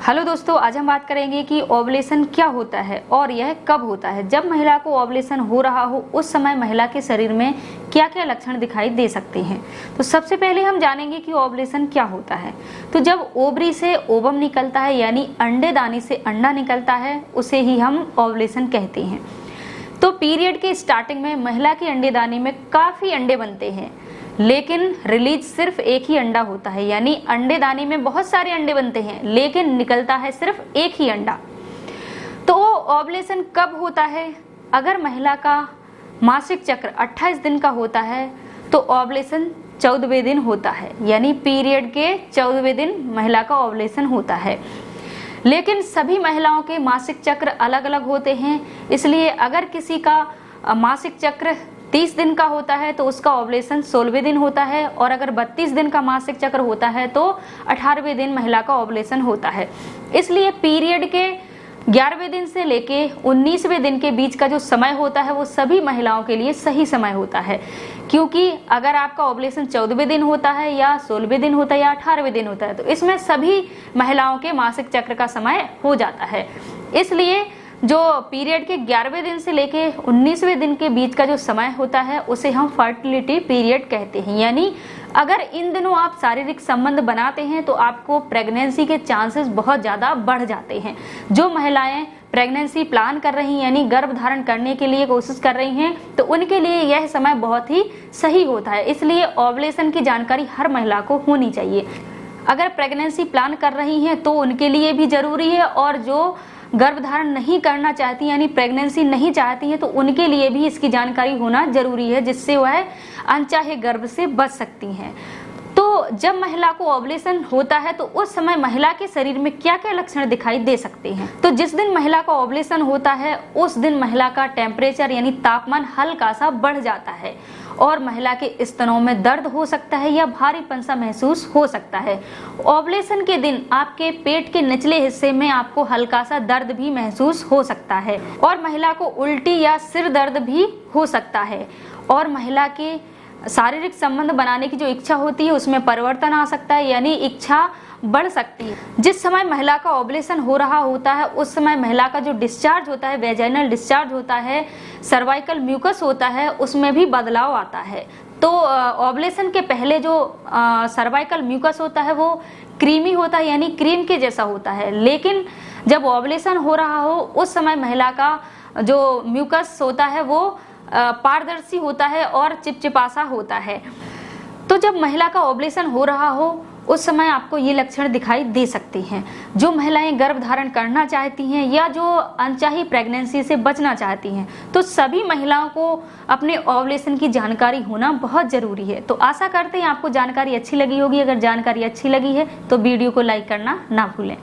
Hello दोस्तों, आज हम बात करेंगे कि ओवुलेशन क्या होता है और यह कब होता है। जब महिला को ओवुलेशन हो रहा हो उस समय महिला के शरीर में क्या क्या लक्षण दिखाई दे सकते हैं। तो सबसे पहले हम जानेंगे कि ओवुलेशन क्या होता है। तो जब ओवरी से ओवम निकलता है यानी अंडे दानी से अंडा निकलता है उसे ही हम ओवुलेशन कहते हैं। तो पीरियड के स्टार्टिंग में महिला के अंडे दानी में काफी अंडे बनते हैं, लेकिन रिलीज सिर्फ एक ही अंडा होता है। यानी अंडे दानी में बहुत सारे अंडे बनते हैं लेकिन निकलता है सिर्फ एक ही अंडा। तो ओवुलेशन कब होता है? अगर महिला का मासिक चक्र 28 दिन का होता है तो ओवुलेशन 14वें दिन होता है, यानी पीरियड के 14वें दिन महिला का ओवुलेशन होता है। लेकिन सभी महिलाओं के मासिक चक्र अलग अलग होते हैं, इसलिए अगर किसी का मासिक चक्र 30 दिन का होता है तो उसका ओवुलेशन 16वें दिन होता है, और अगर 32 दिन का मासिक चक्र होता है तो 18वें दिन महिला का ओवुलेशन होता है। इसलिए पीरियड के 11वें दिन से लेके 19वें दिन के बीच का जो समय होता है वो सभी महिलाओं के लिए सही समय होता है, क्योंकि अगर आपका ओवुलेशन 14वें दिन होता है या 16वें दिन होता है या 18वें दिन होता है तो इसमें सभी महिलाओं के मासिक चक्र का समय हो जाता है। इसलिए जो पीरियड के 11वें दिन से लेके 19वें दिन के बीच का जो समय होता है उसे हम फर्टिलिटी पीरियड कहते हैं। यानी अगर इन दिनों आप शारीरिक संबंध बनाते हैं तो आपको प्रेगनेंसी के चांसेस बहुत ज़्यादा बढ़ जाते हैं। जो महिलाएं प्रेगनेंसी प्लान कर रही हैं यानी गर्भ धारण करने के लिए कोशिश कर रही हैं तो उनके लिए यह समय बहुत ही सही होता है। इसलिए ओवुलेशन की जानकारी हर महिला को होनी चाहिए। अगर प्रेगनेंसी प्लान कर रही हैं तो उनके लिए भी जरूरी है, और जो गर्भ धारण नहीं करना चाहती यानी प्रेगनेंसी नहीं चाहती है तो उनके लिए भी इसकी जानकारी होना जरूरी है, जिससे वह अनचाहे गर्भ से बच सकती हैं। तो जब महिला को ओवुलेशन होता है तो उस समय महिला के शरीर में क्या क्या लक्षण दिखाई दे सकते हैं। तो जिस दिन महिला का ओवुलेशन होता है उस दिन महिला का टेम्परेचर यानी तापमान हल्का सा बढ़ जाता है, और महिला के स्तनों में दर्द हो सकता है या भारीपन सा महसूस हो सकता है। ओवुलेशन के दिन आपके पेट के निचले हिस्से में आपको हल्का सा दर्द भी महसूस हो सकता है, और महिला को उल्टी या सिर दर्द भी हो सकता है, और महिला के शारीरिक संबंध बनाने की जो इच्छा होती है उसमें परिवर्तन आ सकता है, यानी इच्छा बढ़ सकती है। जिस समय महिला का ओवुलेशन हो रहा होता है उस समय महिला का जो डिस्चार्ज होता है, वेजाइनल डिस्चार्ज होता है, सर्वाइकल म्यूकस होता है, उसमें भी बदलाव आता है। तो ओवुलेशन के पहले जो सर्वाइकल म्यूकस होता है वो क्रीमी होता है, यानी क्रीम के जैसा होता है। लेकिन जब ओवुलेशन हो रहा हो उस समय महिला का जो म्यूकस होता है वो पारदर्शी होता है और चिपचिपासा होता है। तो जब महिला का ओवुलेशन हो रहा हो उस समय आपको ये लक्षण दिखाई दे सकते हैं। जो महिलाएं गर्भ धारण करना चाहती हैं या जो अनचाही प्रेगनेंसी से बचना चाहती हैं तो सभी महिलाओं को अपने ओवुलेशन की जानकारी होना बहुत जरूरी है। तो आशा करते हैं आपको जानकारी अच्छी लगी होगी। अगर जानकारी अच्छी लगी है तो वीडियो को लाइक करना ना भूलें।